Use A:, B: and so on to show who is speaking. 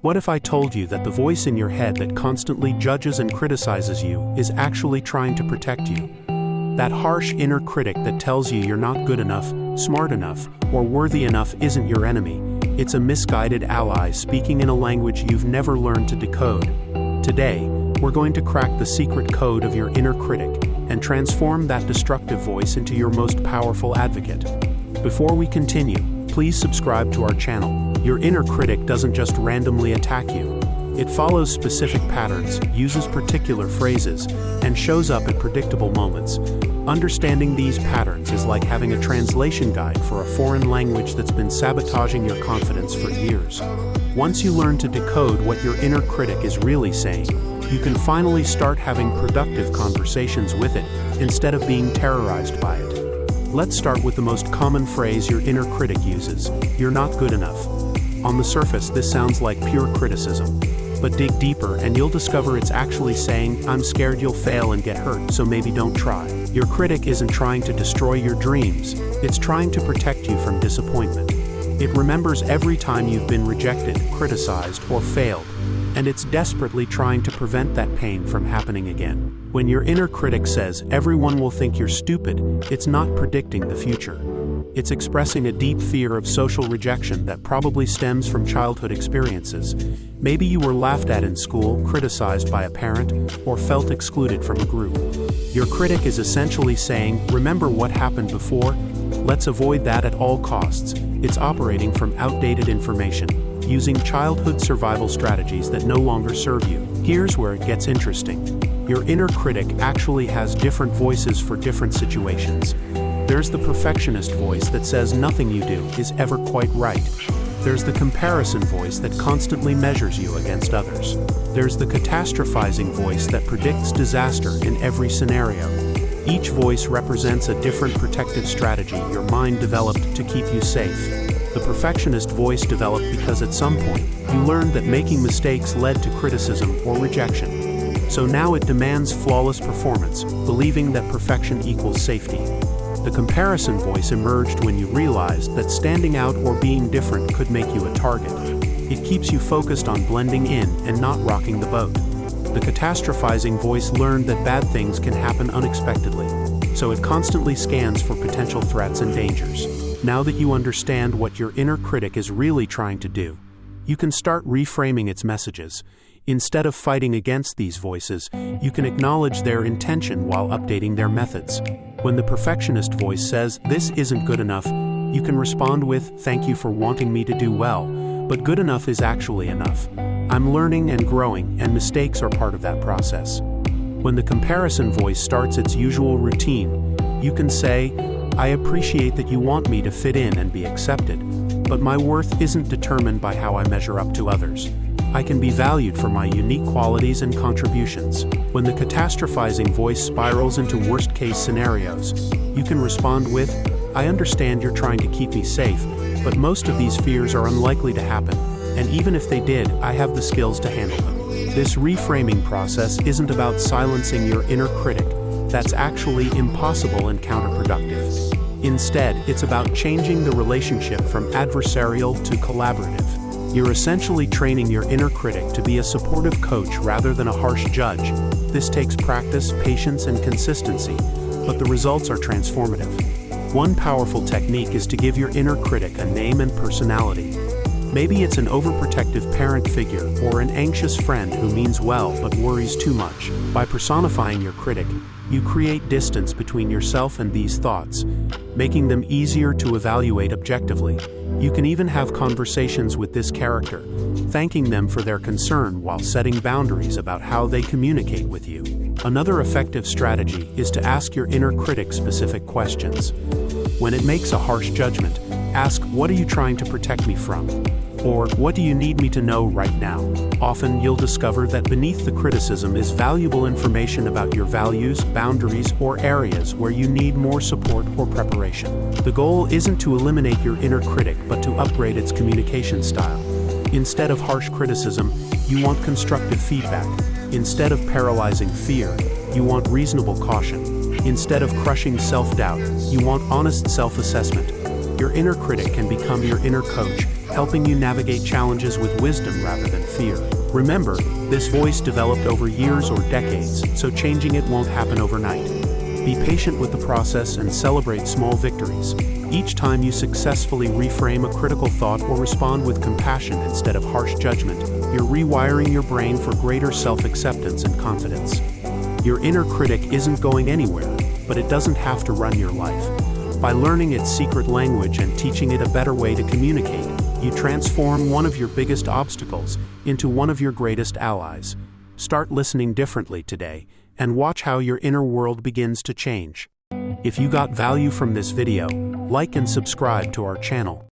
A: What if I told you that the voice in your head that constantly judges and criticizes you is actually trying to protect you? That harsh inner critic that tells you you're not good enough, smart enough, or worthy enough isn't your enemy. It's a misguided ally speaking in a language you've never learned to decode. Today, we're going to crack the secret code of your inner critic and transform that destructive voice into your most powerful advocate. Before we continue, please subscribe to our channel. Your inner critic doesn't just randomly attack you. It follows specific patterns, uses particular phrases, and shows up at predictable moments. Understanding these patterns is like having a translation guide for a foreign language that's been sabotaging your confidence for years. Once you learn to decode what your inner critic is really saying, you can finally start having productive conversations with it instead of being terrorized by it. Let's start with the most common phrase your inner critic uses: "You're not good enough." On the surface, this sounds like pure criticism. But dig deeper and you'll discover it's actually saying, "I'm scared you'll fail and get hurt, so maybe don't try." Your critic isn't trying to destroy your dreams, it's trying to protect you from disappointment. It remembers every time you've been rejected, criticized, or failed, and it's desperately trying to prevent that pain from happening again. When your inner critic says, "Everyone will think you're stupid," it's not predicting the future. It's expressing a deep fear of social rejection that probably stems from childhood experiences. Maybe you were laughed at in school, criticized by a parent, or felt excluded from a group. Your critic is essentially saying, "Remember what happened before? Let's avoid that at all costs." It's operating from outdated information, using childhood survival strategies that no longer serve you. Here's where it gets interesting. Your inner critic actually has different voices for different situations. There's the perfectionist voice that says nothing you do is ever quite right. There's the comparison voice that constantly measures you against others. There's the catastrophizing voice that predicts disaster in every scenario. Each voice represents a different protective strategy your mind developed to keep you safe. The perfectionist voice developed because at some point, you learned that making mistakes led to criticism or rejection. So now it demands flawless performance, believing that perfection equals safety. The comparison voice emerged when you realized that standing out or being different could make you a target. It keeps you focused on blending in and not rocking the boat. The catastrophizing voice learned that bad things can happen unexpectedly, so it constantly scans for potential threats and dangers. Now that you understand what your inner critic is really trying to do, you can start reframing its messages. Instead of fighting against these voices, you can acknowledge their intention while updating their methods. When the perfectionist voice says, "This isn't good enough," you can respond with, "Thank you for wanting me to do well, but good enough is actually enough. I'm learning and growing, and mistakes are part of that process." When the comparison voice starts its usual routine, you can say, "I appreciate that you want me to fit in and be accepted, but my worth isn't determined by how I measure up to others. I can be valued for my unique qualities and contributions." When the catastrophizing voice spirals into worst-case scenarios, you can respond with, "I understand you're trying to keep me safe, but most of these fears are unlikely to happen, and even if they did, I have the skills to handle them." This reframing process isn't about silencing your inner critic. That's actually impossible and counterproductive. Instead, it's about changing the relationship from adversarial to collaborative. You're essentially training your inner critic to be a supportive coach rather than a harsh judge. This takes practice, patience, and consistency, but the results are transformative. One powerful technique is to give your inner critic a name and personality. Maybe it's an overprotective parent figure or an anxious friend who means well but worries too much. By personifying your critic, you create distance between yourself and these thoughts, making them easier to evaluate objectively. You can even have conversations with this character, thanking them for their concern while setting boundaries about how they communicate with you. Another effective strategy is to ask your inner critic specific questions. When it makes a harsh judgment, ask, "What are you trying to protect me from?" Or, "What do you need me to know right now?" Often you'll discover that beneath the criticism is valuable information about your values, boundaries, or areas where you need more support or preparation. The goal isn't to eliminate your inner critic, but to upgrade its communication style. Instead of harsh criticism, you want constructive feedback. Instead of paralyzing fear, you want reasonable caution. Instead of crushing self-doubt, you want honest self-assessment. Your inner critic can become your inner coach, helping you navigate challenges with wisdom rather than fear. Remember, this voice developed over years or decades, so changing it won't happen overnight. Be patient with the process and celebrate small victories. Each time you successfully reframe a critical thought or respond with compassion instead of harsh judgment, you're rewiring your brain for greater self-acceptance and confidence. Your inner critic isn't going anywhere, but it doesn't have to run your life. By learning its secret language and teaching it a better way to communicate, you transform one of your biggest obstacles into one of your greatest allies. Start listening differently today, and watch how your inner world begins to change. If you got value from this video, like and subscribe to our channel.